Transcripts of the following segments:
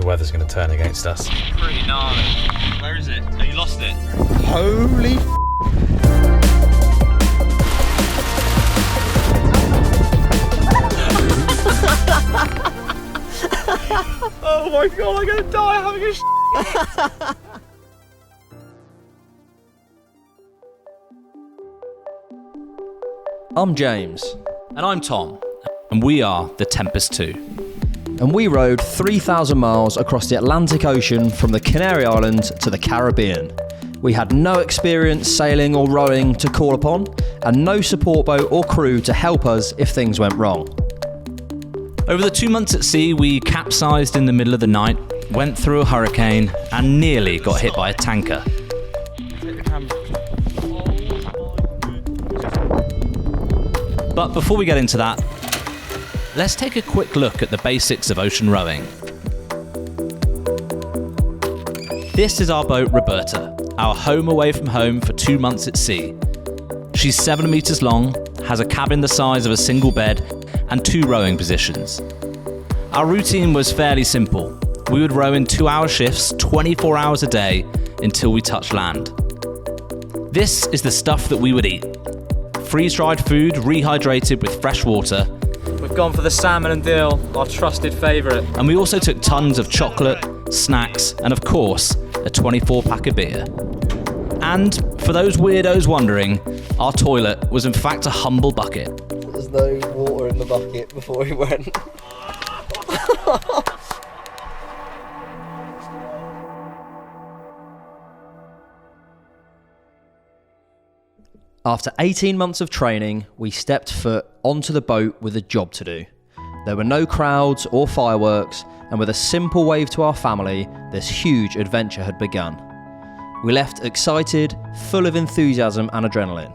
weather's going to turn against us. Pretty gnarly. Where is it? Oh, you lost it? Holy Oh my god, I'm gonna die having a I'm James. And I'm Tom, and we are the Tempest 2. And we rode 3,000 miles across the Atlantic Ocean from the Canary Islands to the Caribbean. We had no experience sailing or rowing to call upon, and no support boat or crew to help us if things went wrong. Over the 2 months at sea, we capsized in the middle of the night, went through a hurricane, and nearly got hit by a tanker. But before we get into that, let's take a quick look at the basics of ocean rowing. This is our boat, Roberta, our home away from home for 2 months at sea. She's 7 meters long, has a cabin the size of a single bed, and 2 rowing positions. Our routine was fairly simple. We would row in 2-hour shifts, 24 hours a day, until we touched land. This is the stuff that we would eat. Freeze-dried food, rehydrated with fresh water. We've gone for the salmon and dill, our trusted favourite. And we also took tons of chocolate, snacks, and of course, a 24-pack of beer. And for those weirdos wondering, our toilet was in fact a humble bucket. There's no water in the bucket before we went. After 18 months of training, we stepped foot onto the boat with a job to do. There were no crowds or fireworks, and with a simple wave to our family, this huge adventure had begun. We left excited, full of enthusiasm and adrenaline.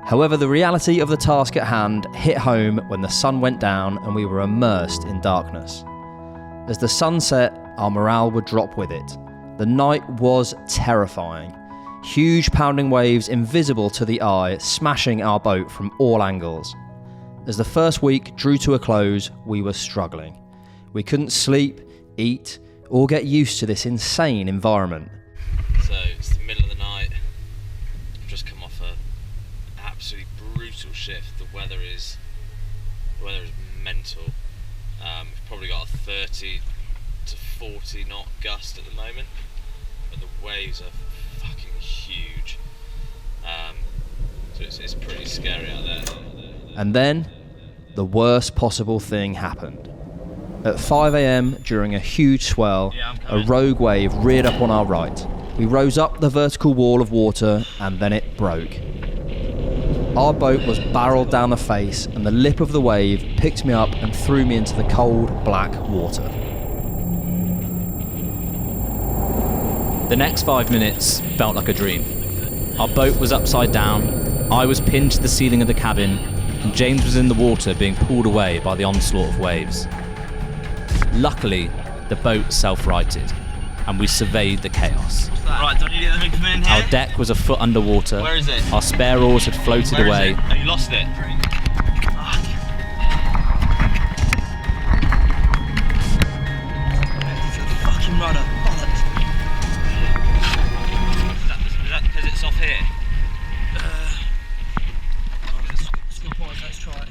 However, the reality of the task at hand hit home when the sun went down and we were immersed in darkness. As the sun set, our morale would drop with it. The night was terrifying. Huge pounding waves invisible to the eye, smashing our boat from all angles. As the first week drew to a close, we were struggling. We couldn't sleep, eat, or get used to this insane environment. So it's the middle of the night. I've just come off an absolutely brutal shift. The weather is mental. We've probably got a 30 to 40 knot gust at the moment, but the waves are fucking huge. So it's pretty scary out there. And then, the worst possible thing happened. At 5 a.m, during a huge swell, a rogue wave reared up on our right. We rose up the vertical wall of water, and then it broke. Our boat was barreled down the face, and the lip of the wave picked me up and threw me into the cold, black water. The next 5 minutes felt like a dream. Our boat was upside down, I was pinned to the ceiling of the cabin, and James was in the water being pulled away by the onslaught of waves. Luckily, the boat self-righted, and we surveyed the chaos. Right, don't you get them come in here? Our deck was a foot underwater. Where is it? Our spare oars had floated Where away. is it? Oh, you lost it. Fucking rudder. Bollocks. Is that because it's off here? Let's try it.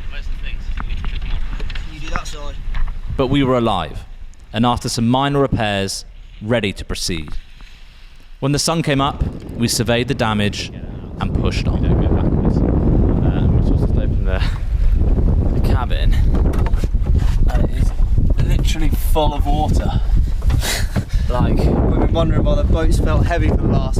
Where's the things? You need to pick them up. Can you do that side? But we were alive, and after some minor repairs, ready to proceed. When the sun came up, we surveyed the damage and pushed on. We don't go backwards. We're supposed to open the cabin. And it is literally full of water. Like, We've been wondering why the boats felt heavy for the last...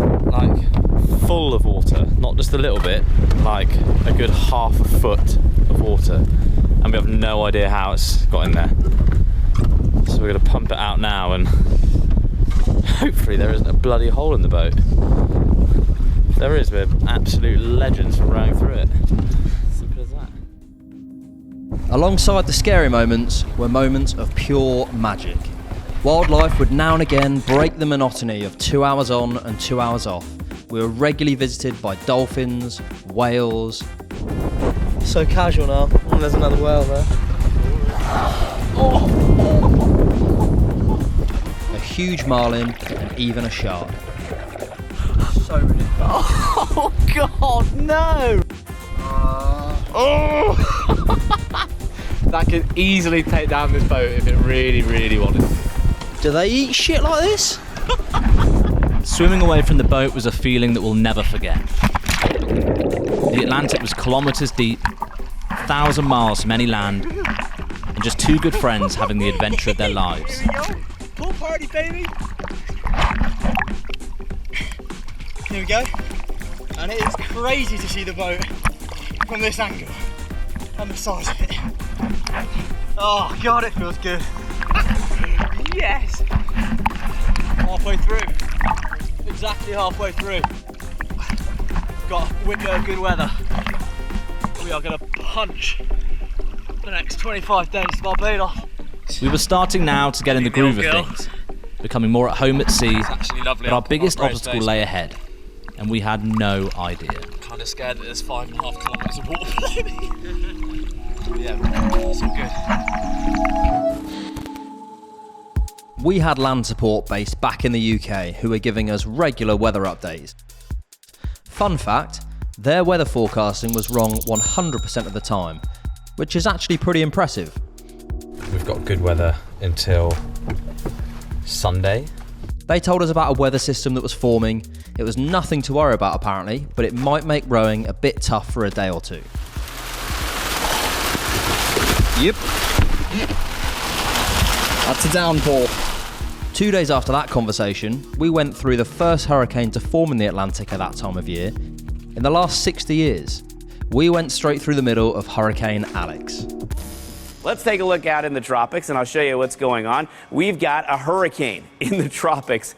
full of water, not just a little bit, like a good half a foot of water, and we have no idea how it's got in there. So we're going to pump it out now, and hopefully there isn't a bloody hole in the boat. If there is, we're absolute legends for rowing through it. Simple as that. Alongside the scary moments were moments of pure magic. Wildlife would now and again break the monotony of 2 hours on and 2 hours off. We were regularly visited by dolphins, whales. So casual now, and there's another whale there. huge marlin, and even a shark. So ridiculous. Oh God, no! That could easily take down this boat if it really, really wanted. Do they eat shit like this? Swimming away from the boat was a feeling that we'll never forget. The Atlantic was kilometres deep, 1,000 miles from any land, and just two good friends having the adventure of their lives. Here we go. Pool party, baby. Here we go. And it is crazy to see the boat from this angle and the size of it. Oh God, it feels good. Yes. Halfway through. Exactly halfway through. Got a window of good weather. We are going to punch the next 25 days to Barbados. We were starting now to get in the groove of things, becoming more at home at sea, but our biggest obstacle lay ahead, and we had no idea. Kind of scared that there's 5.5 kilometres of water below me. Yeah, it's all good. We had land support based back in the UK who were giving us regular weather updates. Fun fact, their weather forecasting was wrong 100% of the time, which is actually pretty impressive. We've got good weather until Sunday. They told us about a weather system that was forming. It was nothing to worry about apparently, but it might make rowing a bit tough for a day or two. Yep. That's a downpour. 2 days after that conversation, we went through the first hurricane to form in the Atlantic at that time of year. In the last 60 years, we went straight through the middle of Hurricane Alex. Let's take a look out in the tropics and I'll show you what's going on. We've got a hurricane in the tropics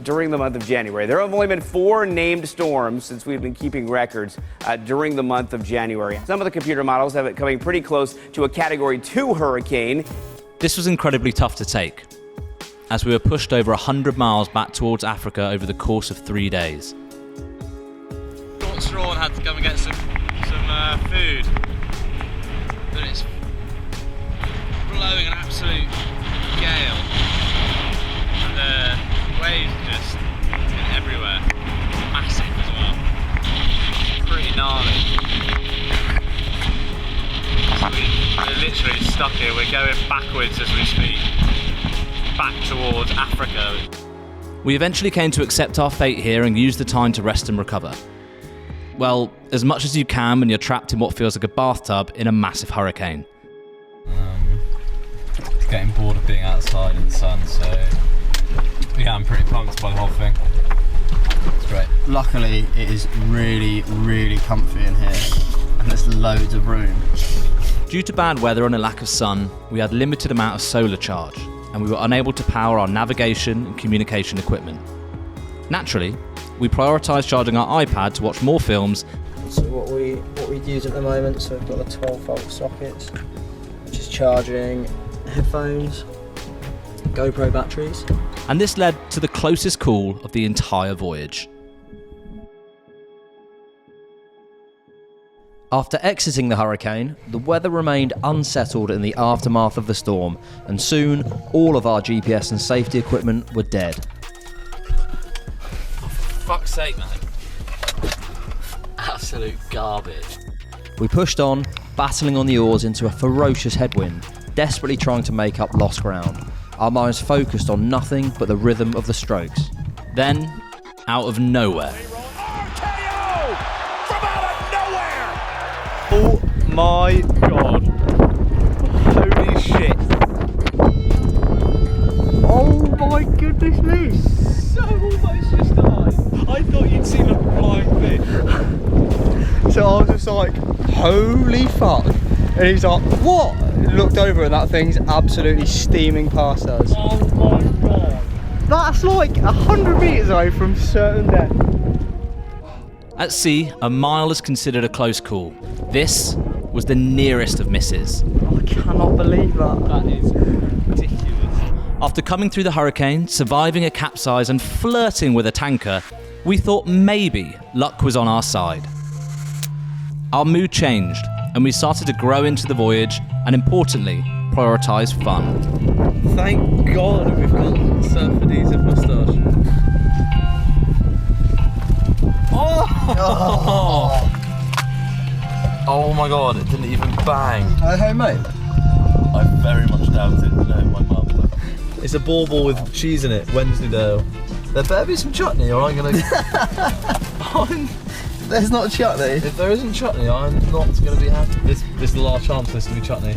during the month of January. There have only been 4 named storms since we've been keeping records during the month of January. Some of the computer models have it coming pretty close to a Category 2 hurricane. This was incredibly tough to take, as we were pushed over 100 miles back towards Africa over the course of 3 days. Brought straw and had to come and get some food. But it's blowing an absolute gale. And the waves are just everywhere. Massive as well. Pretty gnarly. So we're literally stuck here. We're going backwards as we speak. Back towards Africa. We eventually came to accept our fate here and use the time to rest and recover. Well, as much as you can when you're trapped in what feels like a bathtub in a massive hurricane. Getting bored of being outside in the sun, so yeah, I'm pretty pumped by the whole thing. It's great. Luckily, it is really, really comfy in here, and there's loads of room. Due to bad weather and a lack of sun, we had limited amount of solar charge, and we were unable to power our navigation and communication equipment. Naturally, we prioritised charging our iPad to watch more films. So what we use at the moment, so we've got the 12-volt sockets, which is charging headphones, GoPro batteries. And this led to the closest call of the entire voyage. After exiting the hurricane, the weather remained unsettled in the aftermath of the storm, and soon all of our GPS and safety equipment were dead. Fuck's sake, man. Absolute garbage. We pushed on, battling on the oars into a ferocious headwind, desperately trying to make up lost ground. Our minds focused on nothing but the rhythm of the strokes. Then, out of nowhere, Oh my god. Holy shit. Oh my goodness me! So almost just died. I thought you'd seen a flying fish. So I was just like, holy fuck. And he's like, what? Looked over and that thing's absolutely steaming past us. Oh my god. That's like 100 metres away from certain depth. at sea, a mile is considered a close call. This was the nearest of misses. I cannot believe that. That is ridiculous. After coming through the hurricane, surviving a capsize and flirting with a tanker, we thought maybe luck was on our side. Our mood changed, and we started to grow into the voyage and, importantly, prioritise fun. Thank God we've got Surfer Diesel moustache. Oh my god, it didn't even bang. Homemade? I very much doubt it. No, my mum. It's a bauble with cheese in it, Wensleydale. There better be some chutney or I'm gonna... There's not chutney. If there isn't chutney, I'm not gonna be happy. This is the last chance for this to be chutney.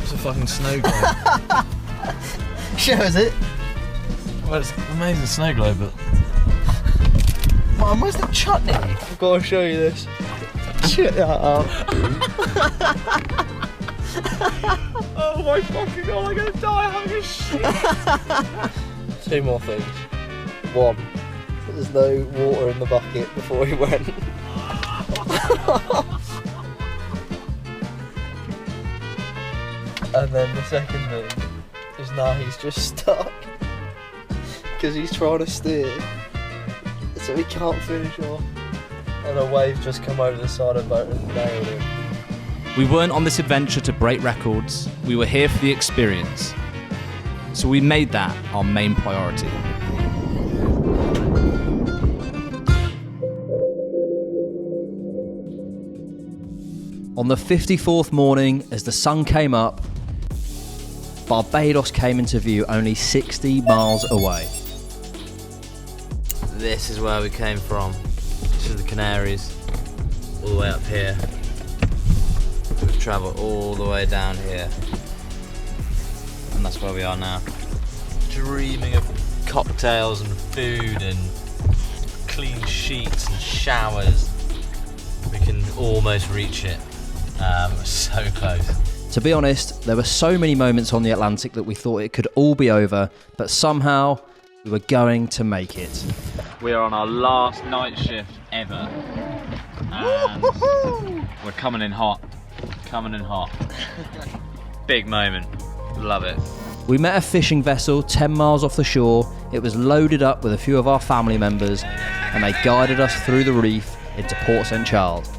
It's a fucking snow globe. Show us it. Well, it's an amazing snow globe, but... Mum, where's the chutney? I've got to show you this. Check that out. Oh my fucking god, I'm gonna die of hunger shit. 2 more things. 1, there's no water in the bucket before he went. And then the second thing is now he's just stuck because he's trying to steer, so he can't finish off. And a wave just come over the side of the boat and nailed him. We weren't on this adventure to break records, we were here for the experience. So we made that our main priority. On the 54th morning, as the sun came up, Barbados came into view only 60 miles away. This is where we came from. This is the Canaries, all the way up here. We've travelled all the way down here. And that's where we are now. Dreaming of cocktails and food and clean sheets and showers. We can almost reach it. We're so close. To be honest, there were so many moments on the Atlantic that we thought it could all be over, but somehow we were going to make it. We are on our last night shift ever. And we're coming in hot. Coming in hot. Big moment. Love it. We met a fishing vessel 10 miles off the shore. It was loaded up with a few of our family members, and they guided us through the reef into Port St. Charles.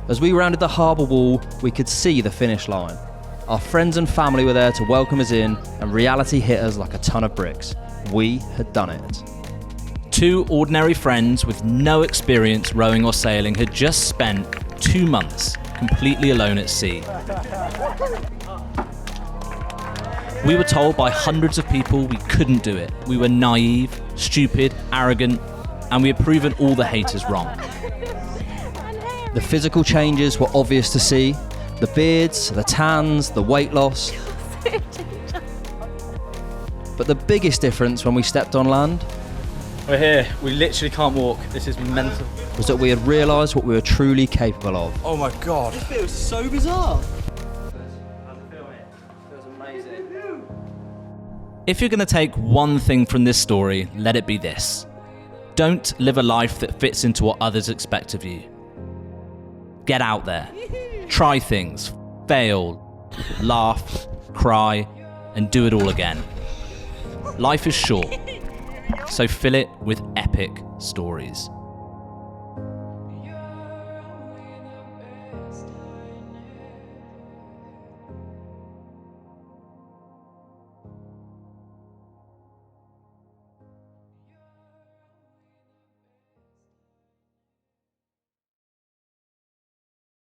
As we rounded the harbour wall, we could see the finish line. Our friends and family were there to welcome us in, and reality hit us like a ton of bricks. We had done it. 2 ordinary friends with no experience rowing or sailing had just spent 2 months completely alone at sea. We were told by hundreds of people we couldn't do it. We were naive, stupid, arrogant, and we had proven all the haters wrong. The physical changes were obvious to see. The beards, the tans, the weight loss. But the biggest difference when we stepped on land We're here. We literally can't walk. This is mental. was that we had realised what we were truly capable of. Oh my god. It feels so bizarre. If you're going to take one thing from this story, let it be this. Don't live a life that fits into what others expect of you. Get out there. Try things. Fail. Laugh. Cry. And do it all again. Life is short, so fill it with epic stories.